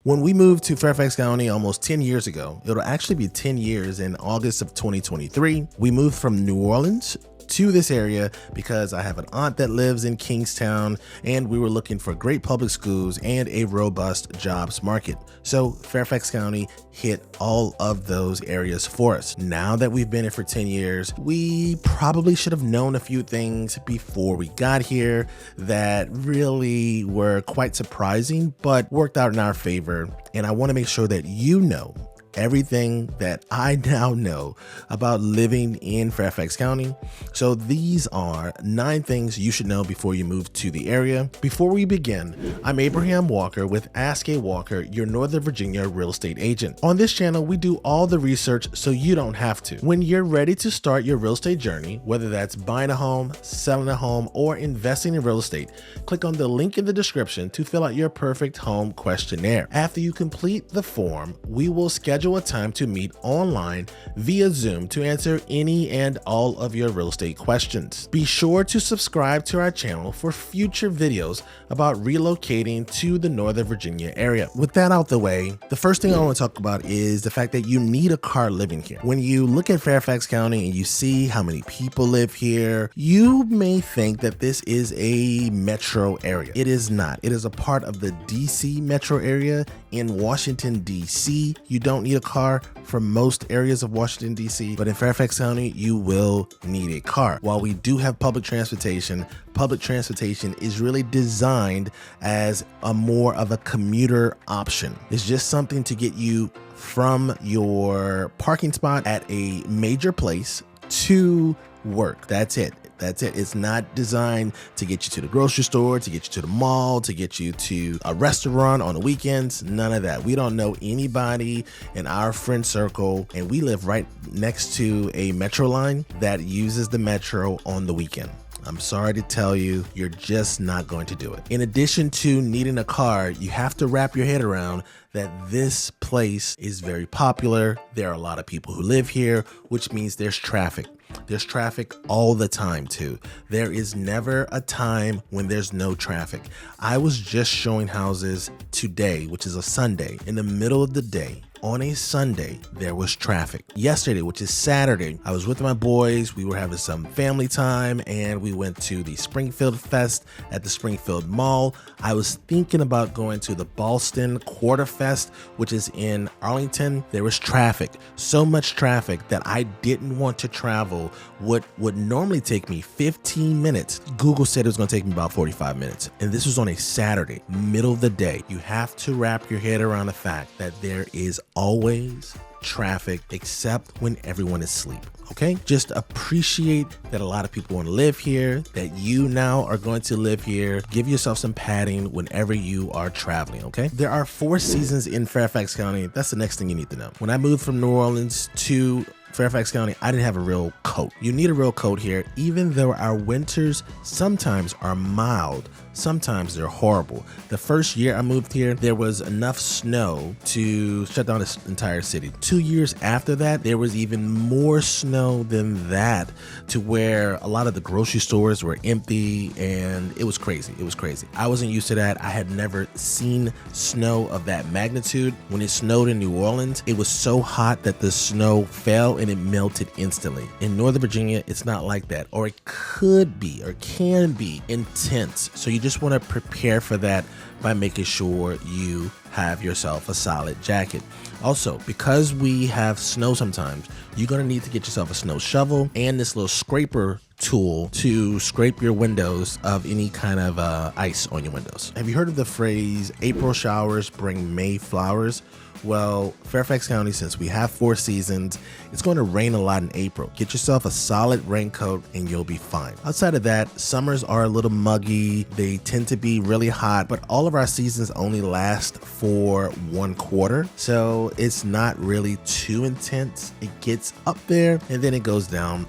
When we moved to Fairfax County almost 10 years ago, it'll actually be 10 years in August of 2023. We moved from New Orleans to this area because I have an aunt that lives in Kingstown, and we were looking for great public schools and a robust jobs market. So Fairfax County hit all of those areas for us. Now that we've been here for 10 years, we probably should have known a few things before we got here that really were quite surprising, but worked out in our favor. And I want to make sure that you know everything that I now know about living in Fairfax County. So these are 9 things you should know before you move to the area. Before we begin, I'm Abraham Walker with Ask A Walker, your Northern Virginia real estate agent. On this channel, we do all the research so you don't have to. When you're ready to start your real estate journey, whether that's buying a home, selling a home, or investing in real estate, click on the link in the description to fill out your perfect home questionnaire. After you complete the form, we will schedule a time to meet online via Zoom to answer any and all of your real estate questions. Be sure to subscribe to our channel for future videos about relocating to the Northern Virginia area. With that out the way, the first thing I want to talk about is the fact that you need a car living here. When you look at Fairfax County and you see how many people live here, you may think that this is a metro area. It is not. It is a part of the DC metro area in Washington, DC. You don't need a car for most areas of Washington, DC, but in Fairfax County, you will need a car. While we do have public transportation is really designed as a more of a commuter option. It's just something to get you from your parking spot at a major place to work. That's it. It's not designed to get you to the grocery store, to get you to the mall, to get you to a restaurant on the weekends. None of that. We don't know anybody in our friend circle, and we live right next to a metro line that uses the metro on the weekend. I'm sorry to tell you, you're just not going to do it. In addition to needing a car, you have to wrap your head around that this place is very popular. There are a lot of people who live here, which means there's traffic. There's traffic all the time too. There is never a time when there's no traffic. I was just showing houses today, which is a Sunday, in the middle of the day. On a Sunday, there was traffic. Yesterday, which is Saturday, I was with my boys. We were having some family time, and we went to the Springfield Fest at the Springfield Mall. I was thinking about going to the Boston Quarter Fest, which is in Arlington. There was traffic, so much traffic that I didn't want to travel what would normally take me 15 minutes. Google said it was going to take me about 45 minutes. And this was on a Saturday, middle of the day. You have to wrap your head around the fact that there is always traffic except when everyone is asleep. Okay, just appreciate that a lot of people want to live here, that you now are going to live here. Give yourself some padding whenever you are traveling. Okay, there are 4 seasons in Fairfax County. That's the next thing you need to know. When I moved from New Orleans to Fairfax County, I didn't have a real coat. You need a real coat here, even though our winters sometimes are mild, sometimes they're horrible. The first year I moved here, there was enough snow to shut down this entire city. 2 years after that, there was even more snow than that, to where a lot of the grocery stores were empty, and it was crazy. It was crazy. I wasn't used to that. I had never seen snow of that magnitude. When it snowed in New Orleans, it was so hot that the snow fell and it melted instantly. In Northern Virginia, it's not like that, or it could be or can be intense. So you just want to prepare for that by making sure you have yourself a solid jacket. Also, because we have snow sometimes, you're going to need to get yourself a snow shovel and this little scraper tool to scrape your windows of any kind of ice on your windows. Have you heard of the phrase, April showers bring May flowers? Well, Fairfax County, since we have 4 seasons, it's going to rain a lot in April. Get yourself a solid raincoat and you'll be fine. Outside of that, summers are a little muggy. They tend to be really hot, but all of our seasons only last for 1 quarter. So it's not really too intense. It gets up there and then it goes down,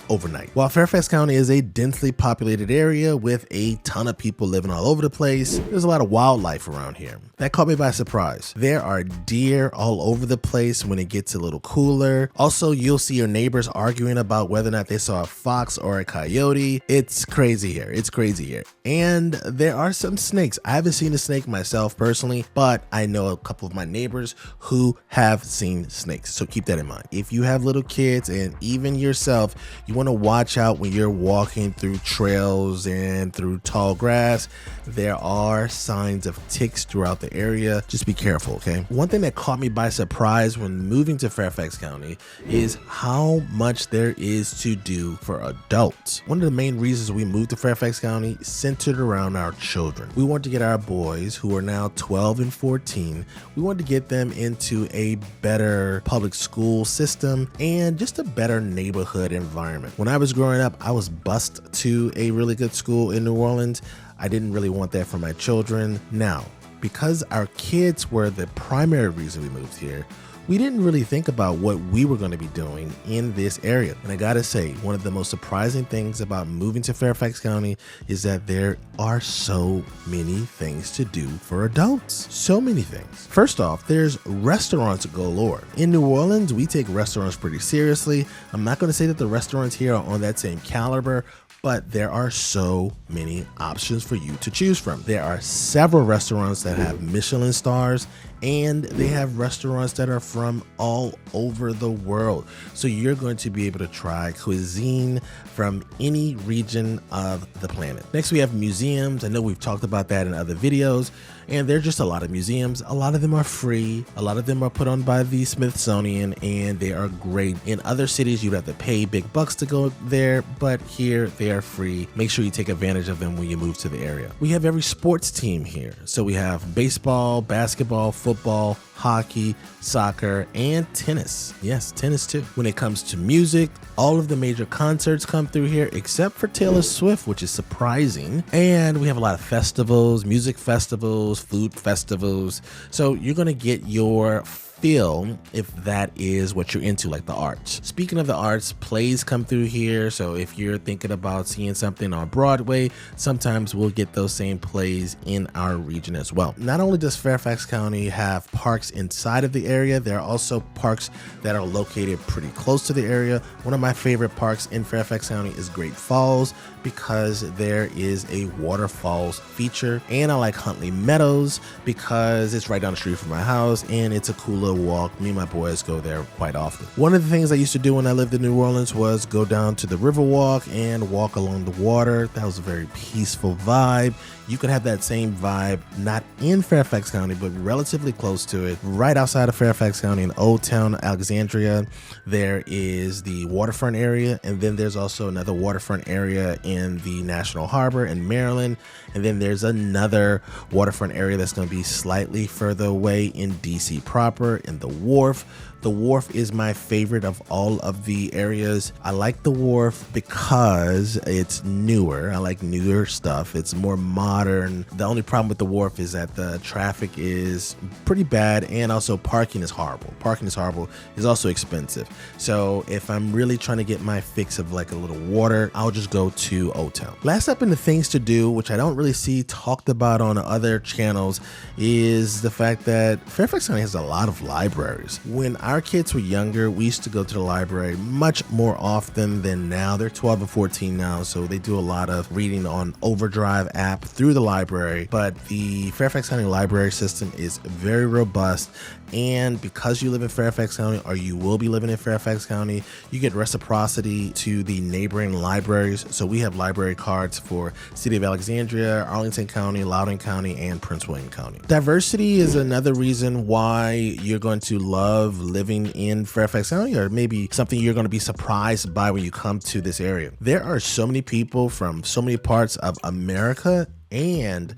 overnight. While Fairfax County is a densely populated area with a ton of people living all over the place, there's a lot of wildlife around here. That caught me by surprise. There are deer all over the place when it gets a little cooler. Also, you'll see your neighbors arguing about whether or not they saw a fox or a coyote. It's crazy here. It's crazy here. And there are some snakes. I haven't seen a snake myself personally, but I know a couple of my neighbors who have seen snakes. So keep that in mind. If you have little kids and even yourself, you want to watch out when you're walking through trails and through tall grass. There are signs of ticks throughout the area. Just be careful, okay? One thing that caught me by surprise when moving to Fairfax County is how much there is to do for adults. One of the main reasons we moved to Fairfax County centered around our children. We wanted to get our boys, who are now 12 and 14, we wanted to get them into a better public school system and just a better neighborhood environment. When I was growing up, I was bused to a really good school in New Orleans. I didn't really want that for my children. Now, because our kids were the primary reason we moved here, we didn't really think about what we were going to be doing in this area. And I gotta say, one of the most surprising things about moving to Fairfax County is that there are so many things to do for adults. So many things. First off, there's restaurants galore. In New Orleans, we take restaurants pretty seriously. I'm not going to say that the restaurants here are on that same caliber, but there are so many options for you to choose from. There are several restaurants that have Michelin stars, and they have restaurants that are from all over the world. So you're going to be able to try cuisine from any region of the planet. Next, we have museums. I know we've talked about that in other videos, and there are just a lot of museums. A lot of them are free. A lot of them are put on by the Smithsonian, and they are great. In other cities, you'd have to pay big bucks to go there, but here they are free. Make sure you take advantage of them when you move to the area. We have every sports team here. So we have baseball, basketball, football, hockey, soccer, and tennis. Yes, tennis too. When it comes to music, all of the major concerts come through here except for Taylor Swift, which is surprising. And we have a lot of festivals, music festivals, food festivals. So you're going to get your feel if that is what you're into, like the arts. Speaking of the arts, plays come through here. So if you're thinking about seeing something on Broadway, sometimes we'll get those same plays in our region as well. Not only does Fairfax County have parks inside of the area, there are also parks that are located pretty close to the area. One of my favorite parks in Fairfax County is Great Falls because there is a waterfalls feature, and I like Huntley Meadows because it's right down the street from my house and it's a cool little walk. Me and my boys go there quite often. One of the things I used to do when I lived in New Orleans was go down to the Riverwalk and walk along the water. That was a very peaceful vibe. You could have that same vibe not in Fairfax County, but relatively close to it. Right outside of Fairfax County in Old Town, Alexandria, there is the waterfront area, and then there's also another waterfront area in the National Harbor in Maryland, and then there's another waterfront area that's going to be slightly further away in DC proper, in the Wharf. The Wharf is my favorite of all of the areas. I like the Wharf because it's newer. I like newer stuff. It's more modern. The only problem with the Wharf is that the traffic is pretty bad, and also parking is horrible. Parking is horrible. It's also expensive. So if I'm really trying to get my fix of like a little water, I'll just go to Old Town. Last up in the things to do, which I don't really see talked about on other channels, is the fact that Fairfax County has a lot of libraries. When our kids were younger, we used to go to the library much more often than now. They're 12 and 14 now, so they do a lot of reading on Overdrive app through the library. But the Fairfax County library system is very robust, and because you live in Fairfax County, or you will be living in Fairfax County, you get reciprocity to the neighboring libraries. So we have library cards for City of Alexandria, Arlington County, Loudoun County, and Prince William County. Diversity is another reason why you're going to love living in Fairfax County, or maybe something you're going to be surprised by when you come to this area. There are so many people from so many parts of America and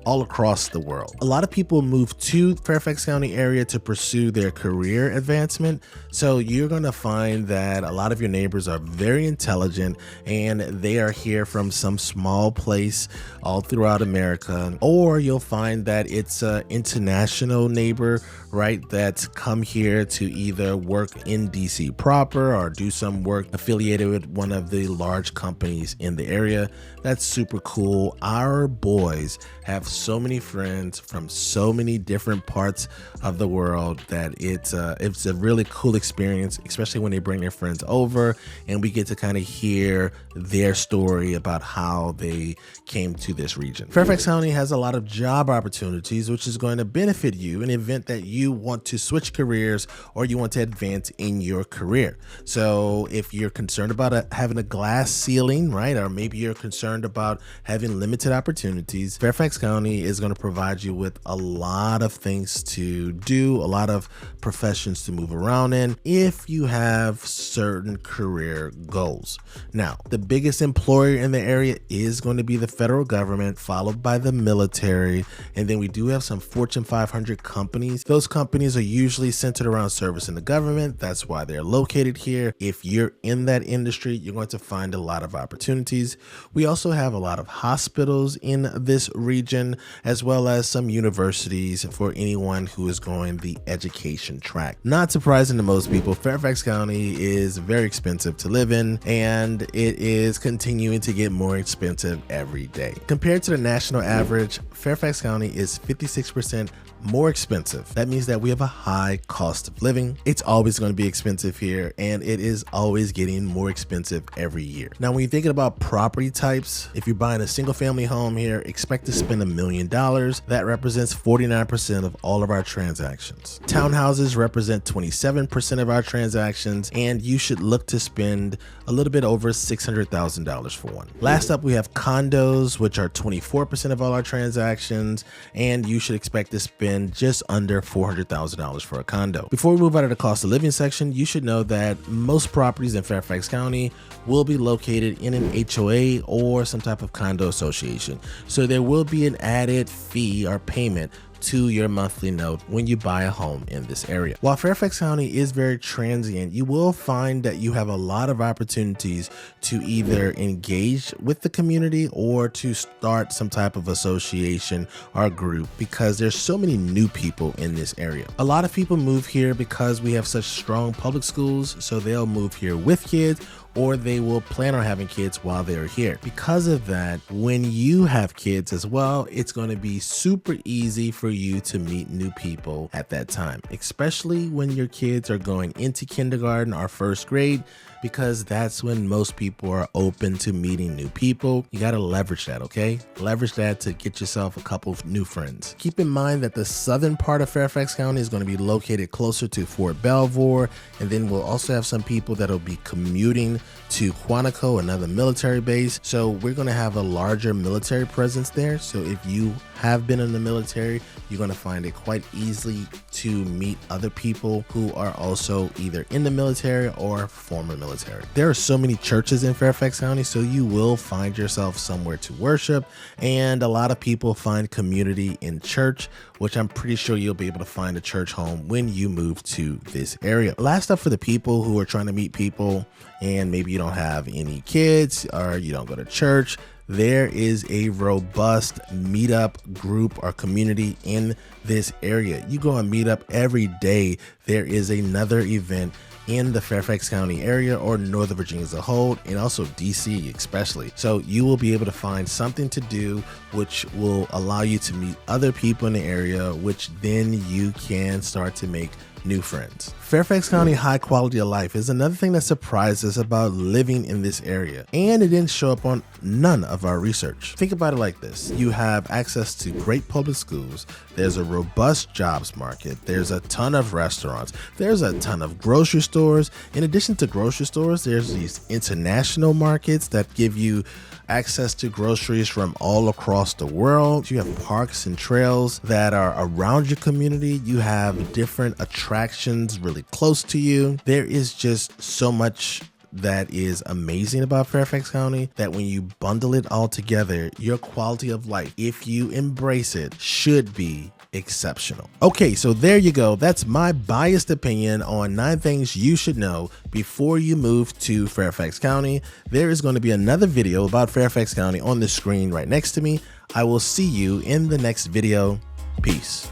all across the world. A lot of people move to Fairfax County area to pursue their career advancement. So you're going to find that a lot of your neighbors are very intelligent and they are here from some small place all throughout America. Or you'll find that it's an international neighbor, right, that's come here to either work in DC proper or do some work affiliated with one of the large companies in the area. That's super cool. Our boys have so many friends from so many different parts of the world that it's a really cool experience, especially when they bring their friends over and we get to kind of hear their story about how they came to this region. Fairfax County has a lot of job opportunities, which is going to benefit you in the event that you want to switch careers or you want to advance in your career. So if you're concerned about having a glass ceiling, right, or maybe you're concerned about having limited opportunities, Fairfax County is going to provide you with a lot of things to do, a lot of professions to move around in if you have certain career goals. Now, the biggest employer in the area is going to be the federal government, followed by the military, and then we do have some Fortune 500 companies. Those companies are usually centered around servicing the government. That's why they're located here. If you're in that industry, you're going to find a lot of opportunities. We also have a lot of hospitals in this region, as well as some universities for anyone who is going the education track. Not surprising to most people, Fairfax County is very expensive to live in, and it is continuing to get more expensive every day. Compared to the national average, Fairfax County is 56% more expensive. That means that we have a high cost of living. It's always going to be expensive here, and it is always getting more expensive every year. Now, when you're thinking about property types, if you're buying a single family home here, expect to spend $1 million. That represents 49% of all of our transactions. Townhouses represent 27% of our transactions, and you should look to spend a little bit over $600,000 for one. Last up, we have condos, which are 24% of all our transactions, and you should expect to spend just under $400,000 for a condo. Before we move out of the cost of living section, you should know that most properties in Fairfax County will be located in an HOA or some type of condo association. So there will be an added fee or payment to your monthly note when you buy a home in this area. While Fairfax County is very transient, you will find that you have a lot of opportunities to either engage with the community or to start some type of association or group because there's so many new people in this area. A lot of people move here because we have such strong public schools, so they'll move here with kids or they will plan on having kids while they're here. Because of that, when you have kids as well, it's going to be super easy for you to meet new people at that time, especially when your kids are going into kindergarten or first grade, because that's when most people are open to meeting new people. You got to leverage that, okay? Leverage that to get yourself a couple of new friends. Keep in mind that the southern part of Fairfax County is going to be located closer to Fort Belvoir, and then we'll also have some people that'll be commuting to Quantico, another military base. So we're going to have a larger military presence there. So if you have been in the military, you're going to find it quite easily to meet other people who are also either in the military or former military. There are so many churches in Fairfax County, so you will find yourself somewhere to worship, and a lot of people find community in church, which I'm pretty sure you'll be able to find a church home when you move to this area. Last up, for the people who are trying to meet people and maybe you don't have any kids or you don't go to church, there is a robust meetup group or community in this area. You go on Meetup every day. There is another event in the Fairfax County area or Northern Virginia as a whole, and also DC especially. So you will be able to find something to do which will allow you to meet other people in the area, which then you can start to make new friends. Fairfax County high quality of life is another thing that surprised us about living in this area, and it didn't show up on none of our research. Think about it like this. You have access to great public schools, there's a robust jobs market, there's a ton of restaurants, there's a ton of grocery stores. In addition to grocery stores, there's these international markets that give you access to groceries from all across the world. You have parks and trails that are around your community. You have different attractions really close to you. There is just so much that is amazing about Fairfax County, that when you bundle it all together, your quality of life, if you embrace it, should be exceptional. Okay, so there you go. That's my biased opinion on 9 things you should know before you move to Fairfax County. There is going to be another video about Fairfax County on the screen right next to me. I will see you in the next video. Peace.